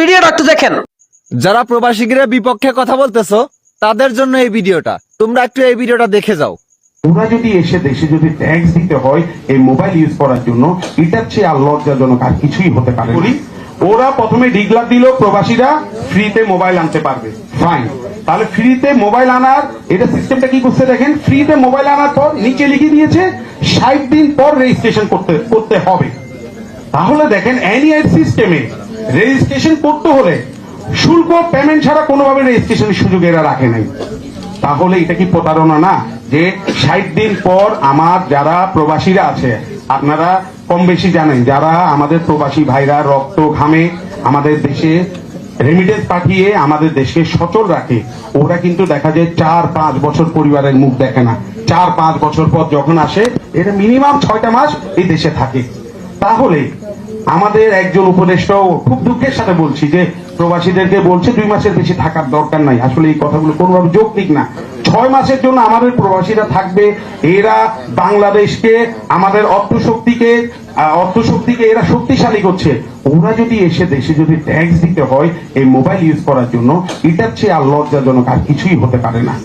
ভিডিওটা একটু দেখেন। যারা প্রবাসীদের বিপক্ষে কথা বলতেছো তাদের জন্য এই ভিডিওটা, তোমরা একটু এই ভিডিওটা দেখে যাও। ওরা যদি এসে দেশে যদি ট্যাক্স দিতে হয় এই মোবাইল ইউজ করার জন্য, এটার চেয়ে আর লজ্জাজনক আর কিছুই হতে পারে না। ওরা প্রথমে ডিক্লার দিল প্রবাসীরা ফ্রিতে মোবাইল আনতে পারবে, ফাইন। তাহলে ফ্রিতে মোবাইল আনার এটা সিস্টেমটা কি করছে দেখেন, ফ্রিতে মোবাইল আনার পর নিচে লিখে দিয়েছে 60 দিন পর রেজিস্ট্রেশন করতে হবে। তাহলে দেখেন এনআইআর সিস্টেমে রেজিস্ট্রেশন করতে হলে শুল্ক পেমেন্ট ছাড়া কোনোভাবে রেজিস্ট্রেশনের সুযোগ এরা রাখে নাই। তাহলে এটা কি প্রতারণা না? যে 60 দিন পর আমার যারা প্রবাসীরা আছে, আপনারা কম বেশি জানেন, যারা আমাদের প্রবাসী ভাইরা রক্ত ঘামে আমাদের দেশে রেমিটেন্স পাঠিয়ে আমাদের দেশকে সচল রাখে, ওরা কিন্তু দেখা যায় 4-5 বছর পরিবারের মুখ দেখে না। 4-5 বছর পর যখন আসে, এটা মিনিমাম 6টা মাস এই দেশে থাকে। তাহলে আমাদের একজন উপদেষ্টাও খুব দুঃখের সাথে বলছি যে প্রবাসীদেরকে বলছে 2 মাসের বেশি থাকার দরকার নাই। আসলে এই কথাগুলো কোনোভাবে যৌক্তিক না। 6 মাসের জন্য আমাদের প্রবাসীরা থাকবে। এরা বাংলাদেশকে, আমাদের অর্থশক্তিকে এরা শক্তিশালী করছে। ওরা যদি এসে দেশে যদি ট্যাক্স দিতে হয় এই মোবাইল ইউজ করার জন্য, এটার চেয়ে আর লজ্জাজনক আর কিছুই হতে পারে না।